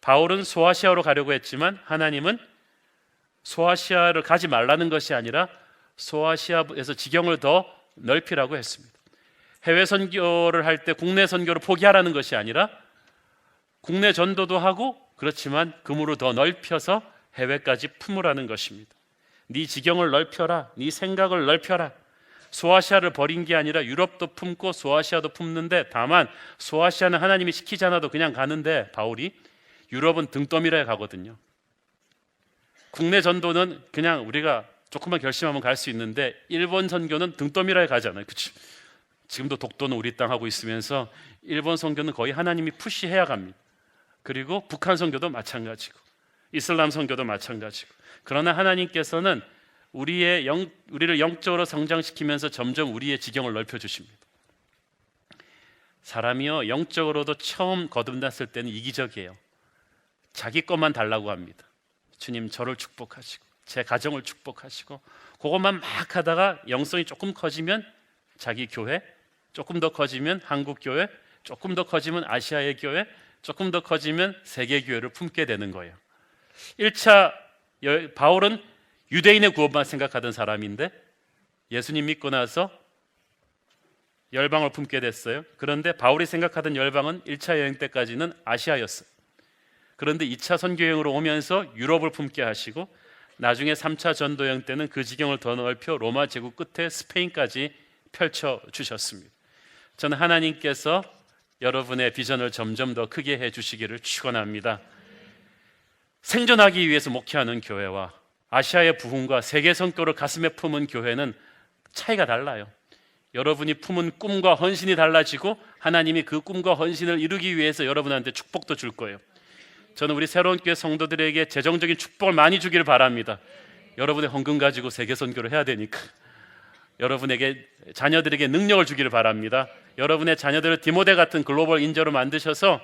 바울은 소아시아로 가려고 했지만 하나님은 소아시아를 가지 말라는 것이 아니라 소아시아에서 지경을 더 넓히라고 했습니다. 해외 선교를 할 때 국내 선교를 포기하라는 것이 아니라 국내 전도도 하고, 그렇지만 그물을 더 넓혀서 해외까지 품으라는 것입니다. 네 지경을 넓혀라, 네 생각을 넓혀라. 소아시아를 버린 게 아니라 유럽도 품고 소아시아도 품는데, 다만 소아시아는 하나님이 시키지 않아도 그냥 가는데 바울이 유럽은 등 떠밀어야 가거든요. 국내 전도는 그냥 우리가 조금만 결심하면 갈 수 있는데, 일본 선교는 등 떠밀어야 가잖아요. 그치? 지금도 독도는 우리 땅 하고 있으면서 일본 선교는 거의 하나님이 푸시해야 갑니다. 그리고 북한 선교도 마찬가지고 이슬람 선교도 마찬가지고. 그러나 하나님께서는 우리를 영적으로 성장시키면서 점점 우리의 지경을 넓혀주십니다. 사람이요, 영적으로도 처음 거듭났을 때는 이기적이에요. 자기 것만 달라고 합니다. 주님 저를 축복하시고 제 가정을 축복하시고, 그것만 막 하다가 영성이 조금 커지면 자기 교회, 조금 더 커지면 한국 교회, 조금 더 커지면 아시아의 교회, 조금 더 커지면 세계 교회를 품게 되는 거예요. 1차 바울은 유대인의 구원만 생각하던 사람인데 예수님 믿고 나서 열방을 품게 됐어요. 그런데 바울이 생각하던 열방은 1차 여행 때까지는 아시아였어요. 그런데 2차 선교 여행으로 오면서 유럽을 품게 하시고, 나중에 3차 전도 여행 때는 그 지경을 더 넓혀 로마 제국 끝에 스페인까지 펼쳐 주셨습니다. 저는 하나님께서 여러분의 비전을 점점 더 크게 해주시기를 축원합니다. 생존하기 위해서 목회하는 교회와 아시아의 부흥과 세계 선교를 가슴에 품은 교회는 차이가 달라요. 여러분이 품은 꿈과 헌신이 달라지고 하나님이 그 꿈과 헌신을 이루기 위해서 여러분한테 축복도 줄 거예요. 저는 우리 새로운 교회 성도들에게 재정적인 축복을 많이 주기를 바랍니다. 여러분의 헌금 가지고 세계 선교를 해야 되니까. 여러분에게, 자녀들에게 능력을 주기를 바랍니다. 여러분의 자녀들을 디모데 같은 글로벌 인재로 만드셔서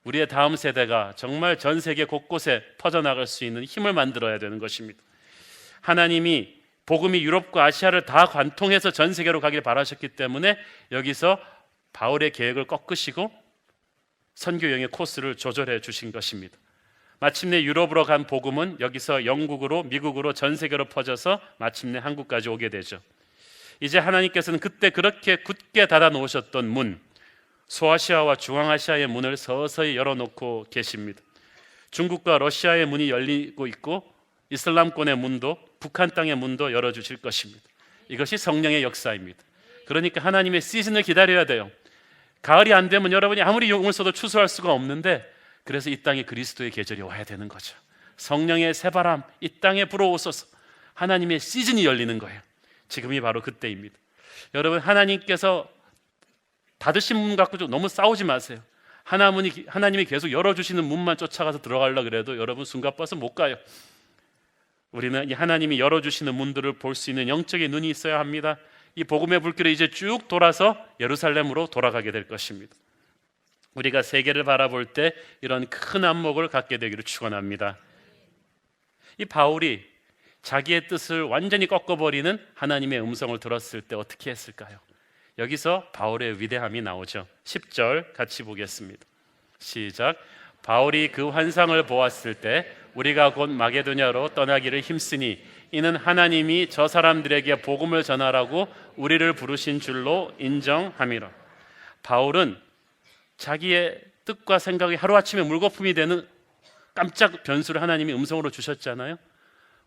우리의 다음 세대가 정말 전 세계 곳곳에 퍼져나갈 수 있는 힘을 만들어야 되는 것입니다. 하나님이 복음이 유럽과 아시아를 다 관통해서 전 세계로 가길 바라셨기 때문에 여기서 바울의 계획을 꺾으시고 선교여행의 코스를 조절해 주신 것입니다. 마침내 유럽으로 간 복음은 여기서 영국으로, 미국으로, 전 세계로 퍼져서 마침내 한국까지 오게 되죠. 이제 하나님께서는 그때 그렇게 굳게 닫아 놓으셨던 문, 소아시아와 중앙아시아의 문을 서서히 열어놓고 계십니다. 중국과 러시아의 문이 열리고 있고 이슬람권의 문도, 북한 땅의 문도 열어주실 것입니다. 이것이 성령의 역사입니다. 그러니까 하나님의 시즌을 기다려야 돼요. 가을이 안 되면 여러분이 아무리 용을 써도 추수할 수가 없는데, 그래서 이 땅에 그리스도의 계절이 와야 되는 거죠. 성령의 새바람 이 땅에 불어오소서. 하나님의 시즌이 열리는 거예요. 지금이 바로 그때입니다. 여러분, 하나님께서 닫으신 문 갖고 좀 너무 싸우지 마세요. 하나님이 계속 열어주시는 문만 쫓아가서 들어가려고 그래도 여러분 숨가빠서 못 가요. 우리는 이 하나님이 열어주시는 문들을 볼 수 있는 영적인 눈이 있어야 합니다. 이 복음의 불길을 이제 쭉 돌아서 예루살렘으로 돌아가게 될 것입니다. 우리가 세계를 바라볼 때 이런 큰 안목을 갖게 되기를 축원합니다. 이 바울이 자기의 뜻을 완전히 꺾어버리는 하나님의 음성을 들었을 때 어떻게 했을까요? 여기서 바울의 위대함이 나오죠. 10절 같이 보겠습니다. 시작. 바울이 그 환상을 보았을 때 우리가 곧 마게도냐로 떠나기를 힘쓰니 이는 하나님이 저 사람들에게 복음을 전하라고 우리를 부르신 줄로 인정함이라. 바울은 자기의 뜻과 생각이 하루아침에 물거품이 되는 깜짝 변수를 하나님이 음성으로 주셨잖아요.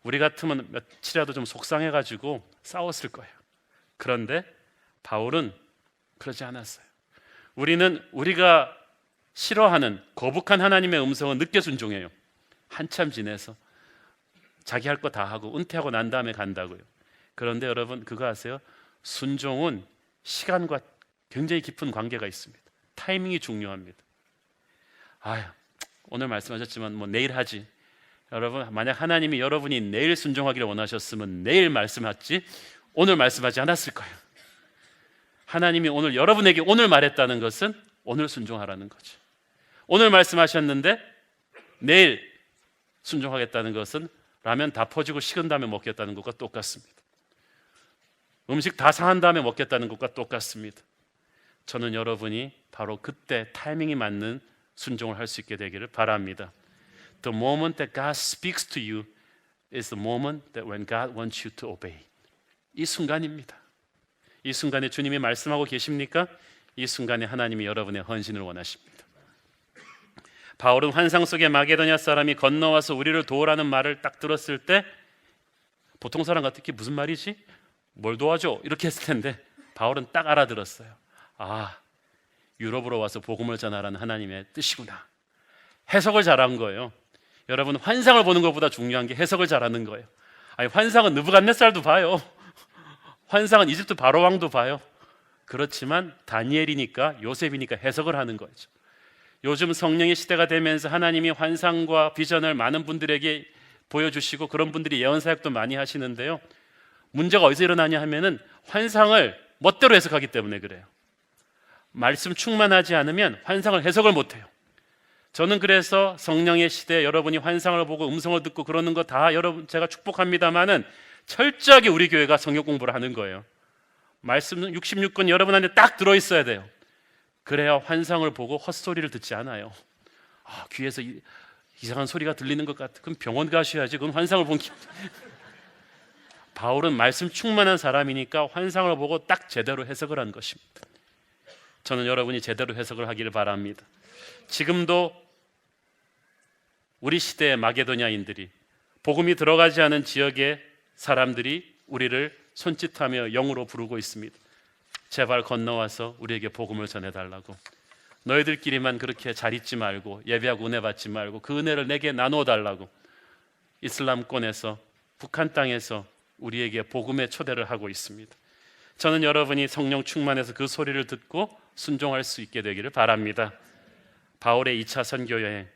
우리 같으면 며칠이라도 좀 속상해가지고 싸웠을 거예요. 그런데 바울은 그러지 않았어요. 우리는 우리가 싫어하는 거북한 하나님의 음성은 늦게 순종해요. 한참 지내서 자기 할 거 다 하고 은퇴하고 난 다음에 간다고요. 그런데 여러분 그거 아세요? 순종은 시간과 굉장히 깊은 관계가 있습니다. 타이밍이 중요합니다. 오늘 말씀하셨지만 뭐 내일 하지. 여러분 만약 하나님이 여러분이 내일 순종하기를 원하셨으면 내일 말씀하지 오늘 말씀하지 않았을 거예요. 하나님이 오늘 여러분에게 오늘 말했다는 것은 오늘 순종하라는 거죠. 오늘 말씀하셨는데 내일 순종하겠다는 것은 라면 다 퍼지고 식은 다음에 먹겠다는 것과 똑같습니다. 음식 다 상한 다음에 먹겠다는 것과 똑같습니다. 저는 여러분이 바로 그때 타이밍이 맞는 순종을 할 수 있게 되기를 바랍니다. The moment that God speaks to you is the moment that when God wants you to obey. 이 순간입니다. 이 순간에 주님이 말씀하고 계십니까? 이 순간에 하나님이 여러분의 헌신을 원하십니다. 바울은 환상 속의 마게도냐 사람이 건너와서 우리를 도우라는 말을 딱 들었을 때 보통 사람 같은 게 무슨 말이지? 뭘 도와줘? 이렇게 했을 텐데 바울은 딱 알아들었어요. 유럽으로 와서 복음을 전하라는 하나님의 뜻이구나. 해석을 잘한 거예요. 여러분 환상을 보는 것보다 중요한 게 해석을 잘하는 거예요. 환상은 느부갓네살도 봐요. 환상은 이집트 바로 왕도 봐요. 그렇지만 다니엘이니까 요셉이니까 해석을 하는 거죠. 요즘 성령의 시대가 되면서 하나님이 환상과 비전을 많은 분들에게 보여주시고 그런 분들이 예언 사역도 많이 하시는데요. 문제가 어디서 일어나냐 하면은 환상을 멋대로 해석하기 때문에 그래요. 말씀 충만하지 않으면 환상을 해석을 못해요. 저는 그래서 성령의 시대에 여러분이 환상을 보고 음성을 듣고 그러는 거 다 여러분 제가 축복합니다만은 철저하게 우리 교회가 성경 공부를 하는 거예요. 말씀 66권 여러분한테 딱 들어있어야 돼요. 그래야 환상을 보고 헛소리를 듣지 않아요. 귀에서 이상한 소리가 들리는 것 같아. 그럼 병원 가셔야지. 그건 환상을 본 게. 바울은 말씀 충만한 사람이니까 환상을 보고 딱 제대로 해석을 한 것입니다. 저는 여러분이 제대로 해석을 하기를 바랍니다. 지금도 우리 시대의 마게도냐인들이 복음이 들어가지 않은 지역의 사람들이 우리를 손짓하며 영으로 부르고 있습니다. 제발 건너와서 우리에게 복음을 전해달라고. 너희들끼리만 그렇게 잘 있지 말고 예배하고 은혜 받지 말고 그 은혜를 내게 나누어 달라고. 이슬람권에서 북한 땅에서 우리에게 복음의 초대를 하고 있습니다. 저는 여러분이 성령 충만해서 그 소리를 듣고 순종할 수 있게 되기를 바랍니다. 바울의 2차 선교 여행,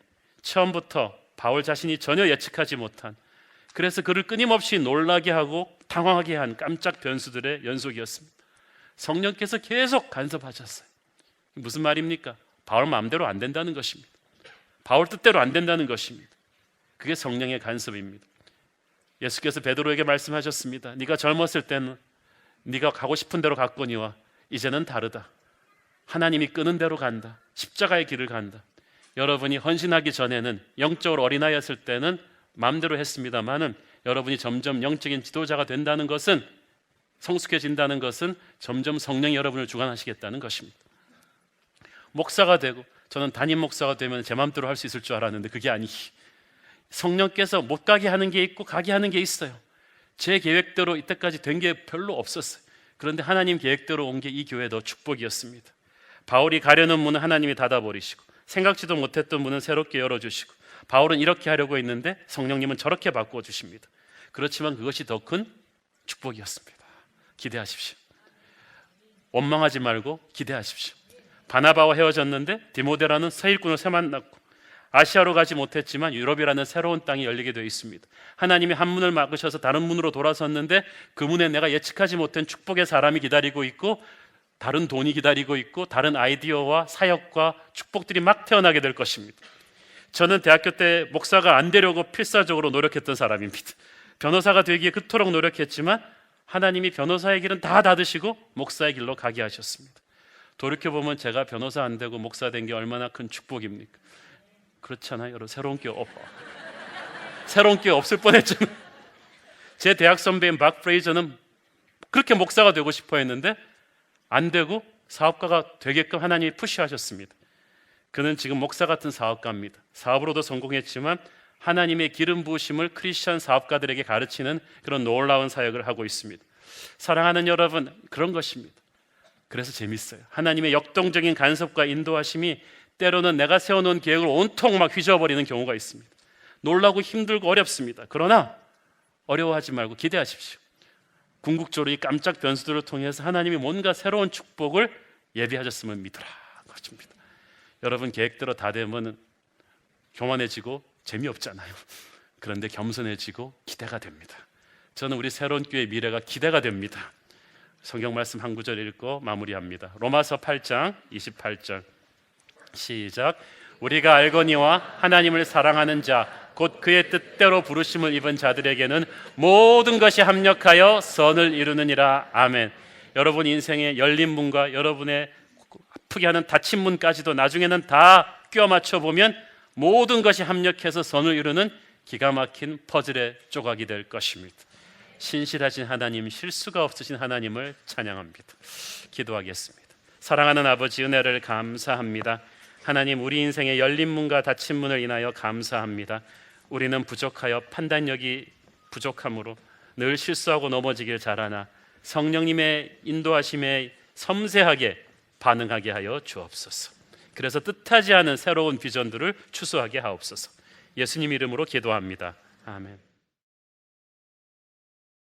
처음부터 바울 자신이 전혀 예측하지 못한, 그래서 그를 끊임없이 놀라게 하고 당황하게 한 깜짝 변수들의 연속이었습니다. 성령께서 계속 간섭하셨어요. 무슨 말입니까? 바울 마음대로 안 된다는 것입니다. 바울 뜻대로 안 된다는 것입니다. 그게 성령의 간섭입니다. 예수께서 베드로에게 말씀하셨습니다. 네가 젊었을 때는 네가 가고 싶은 대로 갔거니와 이제는 다르다. 하나님이 끄는 대로 간다. 십자가의 길을 간다. 여러분이 헌신하기 전에는 영적으로 어린아이였을 때는 마음대로 했습니다만은 여러분이 점점 영적인 지도자가 된다는 것은, 성숙해진다는 것은 점점 성령이 여러분을 주관하시겠다는 것입니다. 목사가 되고, 저는 담임 목사가 되면 제 마음대로 할 수 있을 줄 알았는데 그게 아니에요. 성령께서 못 가게 하는 게 있고 가게 하는 게 있어요. 제 계획대로 이때까지 된 게 별로 없었어요. 그런데 하나님 계획대로 온 게 이 교회도 축복이었습니다. 바울이 가려는 문은 하나님이 닫아버리시고, 생각지도 못했던 문은 새롭게 열어주시고, 바울은 이렇게 하려고 했는데 성령님은 저렇게 바꿔주십니다. 그렇지만 그것이 더 큰 축복이었습니다. 기대하십시오. 원망하지 말고 기대하십시오. 바나바와 헤어졌는데 디모데라는 새 일꾼을 새 만났고, 아시아로 가지 못했지만 유럽이라는 새로운 땅이 열리게 되어 있습니다. 하나님이 한 문을 막으셔서 다른 문으로 돌아섰는데 그 문에 내가 예측하지 못한 축복의 사람이 기다리고 있고, 다른 돈이 기다리고 있고, 다른 아이디어와 사역과 축복들이 막 태어나게 될 것입니다. 저는 대학교 때 목사가 안 되려고 필사적으로 노력했던 사람입니다. 변호사가 되기에 그토록 노력했지만 하나님이 변호사의 길은 다 닫으시고 목사의 길로 가게 하셨습니다. 돌이켜보면 제가 변호사 안 되고 목사 된 게 얼마나 큰 축복입니까? 그렇잖아요. 여러분, 새로운 게 없을 뻔했잖아요. 제 대학 선배인 박 프레이저는 그렇게 목사가 되고 싶어 했는데 안 되고 사업가가 되게끔 하나님이 푸시하셨습니다. 그는 지금 목사 같은 사업가입니다. 사업으로도 성공했지만 하나님의 기름 부으심을 크리스천 사업가들에게 가르치는 그런 놀라운 사역을 하고 있습니다. 사랑하는 여러분, 그런 것입니다. 그래서 재밌어요. 하나님의 역동적인 간섭과 인도하심이 때로는 내가 세워놓은 계획을 온통 막 휘저어버리는 경우가 있습니다. 놀라고 힘들고 어렵습니다. 그러나 어려워하지 말고 기대하십시오. 궁극적으로 이 깜짝 변수들을 통해서 하나님이 뭔가 새로운 축복을 예비하셨음을 믿으라 것입니다. 여러분, 계획대로 다 되면 교만해지고 재미없잖아요. 그런데 겸손해지고 기대가 됩니다. 저는 우리 새로운 교회의 미래가 기대가 됩니다. 성경 말씀 한 구절 읽고 마무리합니다. 로마서 8장 28절 시작. 우리가 알거니와 하나님을 사랑하는 자 곧 그의 뜻대로 부르심을 입은 자들에게는 모든 것이 합력하여 선을 이루느니라. 아멘. 여러분 인생의 열린 문과 여러분의 아프게 하는 닫힌 문까지도 나중에는 다 껴 맞춰 보면 모든 것이 합력해서 선을 이루는 기가 막힌 퍼즐의 조각이 될 것입니다. 신실하신 하나님, 실수가 없으신 하나님을 찬양합니다. 기도하겠습니다. 사랑하는 아버지, 은혜를 감사합니다. 하나님, 우리 인생의 열린 문과 닫힌 문을 인하여 감사합니다. 우리는 부족하여 판단력이 부족함으로 늘 실수하고 넘어지길 잘하나 성령님의 인도하심에 섬세하게 반응하게 하여 주옵소서. 그래서 뜻하지 않은 새로운 비전들을 추수하게 하옵소서. 예수님 이름으로 기도합니다. 아멘.